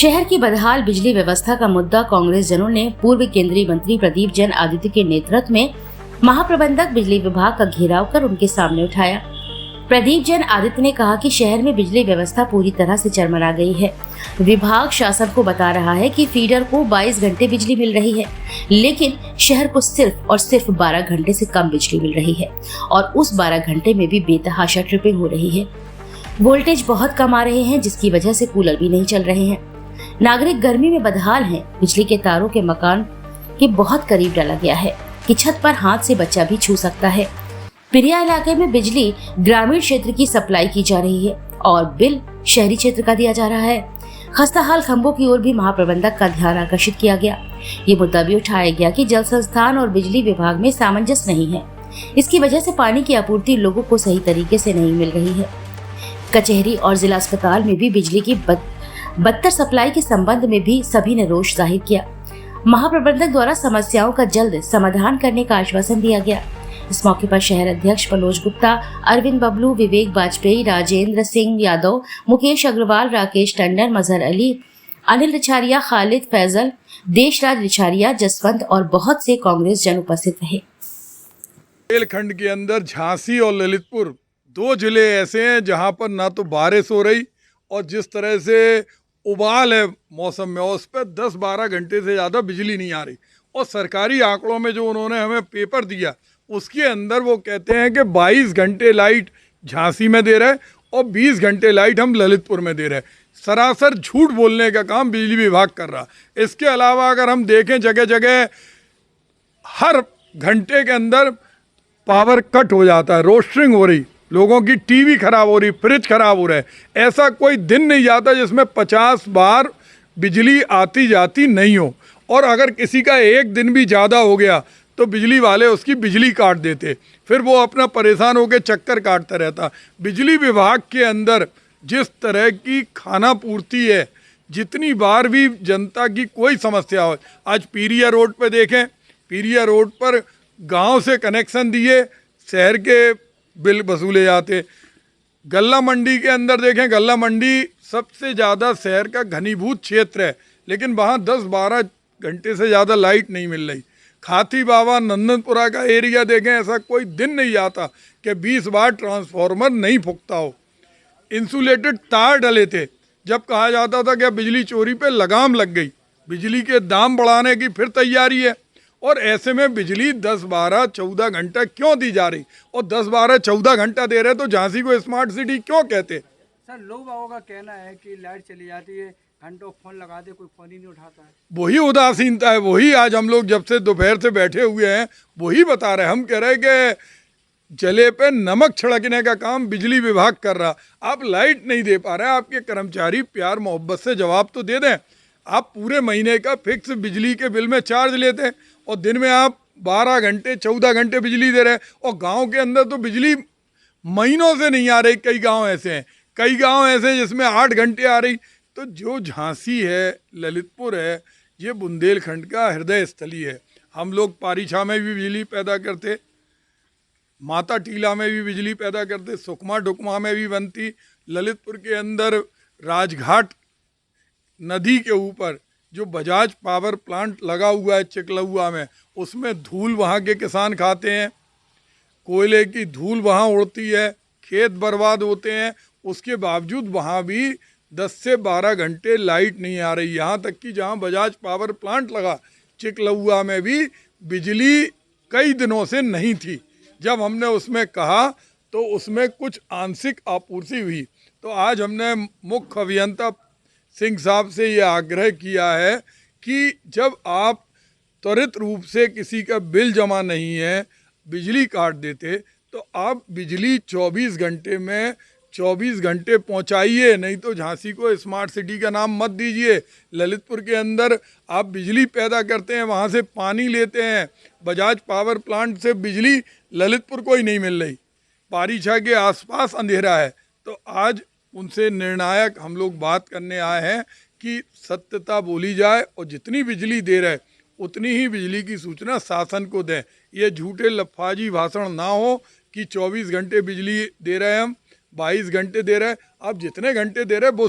शहर की बदहाल बिजली व्यवस्था का मुद्दा कांग्रेस जनों ने पूर्व केंद्रीय मंत्री प्रदीप जैन आदित्य के नेतृत्व में महाप्रबंधक बिजली विभाग का घेराव कर उनके सामने उठाया। प्रदीप जैन आदित्य ने कहा कि शहर में बिजली व्यवस्था पूरी तरह से चरमरा गई है। विभाग शासन को बता रहा है कि फीडर को 22 घंटे बिजली मिल रही है, लेकिन शहर को सिर्फ और सिर्फ 12 घंटे से कम बिजली मिल रही है और उस 12 घंटे में भी बेतहाशा ट्रिपिंग हो रही है। वोल्टेज बहुत कम आ रहे हैं, जिसकी वजह से कूलर भी नहीं चल रहे हैं। नागरिक गर्मी में बदहाल हैं। बिजली के तारों के मकान के बहुत करीब डाला गया है कि छत पर हाथ से बच्चा भी छू सकता है। पिरिया इलाके में बिजली ग्रामीण क्षेत्र की सप्लाई की जा रही है और बिल शहरी क्षेत्र का दिया जा रहा है। खस्ताहाल खंभों की ओर भी महाप्रबंधक का ध्यान आकर्षित किया गया। ये मुद्दा भी उठाया गया कि जल संस्थान और बिजली विभाग में सामंजस्य नहीं है। इसकी वजह से पानी की आपूर्ति लोगों को सही तरीके से नहीं मिल रही है। कचहरी और जिला अस्पताल में भी बिजली की बदतर सप्लाई के संबंध में भी सभी ने रोष जाहिर किया। महाप्रबंधक द्वारा समस्याओं का जल्द समाधान करने का आश्वासन दिया गया। इस मौके पर शहर अध्यक्ष मनोज गुप्ता, अरविंद बबलू, विवेक वाजपेयी, राजेंद्र सिंह यादव, मुकेश अग्रवाल, राकेश टंडन, मजहर अली, अनिल रिछारिया, खालिद फैजल, देशराज रिछारिया, जसवंत और बहुत से कांग्रेस जन उपस्थित रहे। बुंदेलखंड के अंदर झांसी और ललितपुर दो जिले ऐसे हैं जहां पर ना तो बारिश हो रही और जिस तरह से उबाल है मौसम में, उस पर 10-12 घंटे से ज़्यादा बिजली नहीं आ रही। और सरकारी आंकड़ों में जो उन्होंने हमें पेपर दिया उसके अंदर वो कहते हैं कि 22 घंटे लाइट झांसी में दे रहे हैं और 20 घंटे लाइट हम ललितपुर में दे रहे हैं। सरासर झूठ बोलने का काम बिजली विभाग कर रहा। इसके अलावा अगर हम देखें, जगह जगह हर घंटे के अंदर पावर कट हो जाता है, रोस्टरिंग हो रही, लोगों की टीवी खराब हो रही, फ्रिज खराब हो रहा है। ऐसा कोई दिन नहीं जाता जिसमें 50 बार बिजली आती जाती नहीं हो। और अगर किसी का एक दिन भी ज़्यादा हो गया तो बिजली वाले उसकी बिजली काट देते, फिर वो अपना परेशान होकर चक्कर काटता रहता। बिजली विभाग के अंदर जिस तरह की खाना पूर्ति है, जितनी बार भी जनता की कोई समस्या हो, आज पीरिया रोड पर देखें, पीरिया रोड पर गांव से कनेक्शन दिए शहर के बिल वसूले जाते। गल्ला मंडी के अंदर देखें, गल्ला मंडी सबसे ज़्यादा शहर का घनीभूत क्षेत्र है, लेकिन वहाँ 10-12 घंटे से ज़्यादा लाइट नहीं मिल रही। खाती बाबा नंदनपुरा का एरिया देखें, ऐसा कोई दिन नहीं जाता कि 20 बार ट्रांसफार्मर नहीं फूकता हो। इंसुलेटेड तार डले थे, जब कहा जाता था कि बिजली चोरी पे लगाम लग गई। बिजली के दाम बढ़ाने की फिर तैयारी है और ऐसे में बिजली 10-12-14 घंटा क्यों दी जा रही? और 10-12-14 घंटा दे रहे तो झांसी को स्मार्ट सिटी क्यों कहते? सर, लोग बागों का कहना है कि लाइट चली जाती है, घंटों फोन लगा दे, कोई फोन ही नहीं उठाता है। वही उदासीनता है, वही आज हम लोग जब से दोपहर से बैठे हुए हैं वही बता रहे हैं। हम कह रहे हैं कि जले पे नमक छिड़कने का काम बिजली विभाग कर रहा। आप लाइट नहीं दे पा रहे, आपके कर्मचारी प्यार मोहब्बत से जवाब तो दे दें। आप पूरे महीने का फिक्स बिजली के बिल में चार्ज लेते हैं और दिन में आप 12 घंटे 14 घंटे बिजली दे रहे हैं। और गांव के अंदर तो बिजली महीनों से नहीं आ रही। कई गांव ऐसे हैं, कई गांव ऐसे हैं जिसमें 8 घंटे आ रही। तो जो झांसी है, ललितपुर है, ये बुंदेलखंड का हृदय स्थली है। हम लोग पारीछा में भी बिजली पैदा करते, माता टीला में भी बिजली पैदा करते, सुकमा डुकमा में भी बनती। ललितपुर के अंदर राजघाट नदी के ऊपर जो बजाज पावर प्लांट लगा हुआ है चिकलुआ में, उसमें धूल वहाँ के किसान खाते हैं। कोयले की धूल वहाँ उड़ती है, खेत बर्बाद होते हैं। उसके बावजूद वहाँ भी 10 से 12 घंटे लाइट नहीं आ रही। यहाँ तक कि जहाँ बजाज पावर प्लांट लगा चिकलुआ में भी बिजली कई दिनों से नहीं थी। जब हमने उसमें कहा तो उसमें कुछ आंशिक आपूर्ति हुई। तो आज हमने मुख्य अभियंता सिंह साहब से ये आग्रह किया है कि जब आप त्वरित रूप से किसी का बिल जमा नहीं है, बिजली काट देते, तो आप बिजली 24 घंटे में 24 घंटे पहुंचाइए। नहीं तो झांसी को स्मार्ट सिटी का नाम मत दीजिए। ललितपुर के अंदर आप बिजली पैदा करते हैं, वहाँ से पानी लेते हैं, बजाज पावर प्लांट से बिजली ललितपुर को ही नहीं मिल रही। पारीछा के आसपास अंधेरा है। तो आज उनसे निर्णायक हम लोग बात करने आए हैं कि सत्यता बोली जाए और जितनी बिजली दे रहे उतनी ही बिजली की सूचना शासन को दें। ये झूठे लफाजी भाषण ना हो कि 24 घंटे बिजली दे रहे हैं हम, 22 घंटे दे रहे हैं। आप जितने घंटे दे रहे हैं वो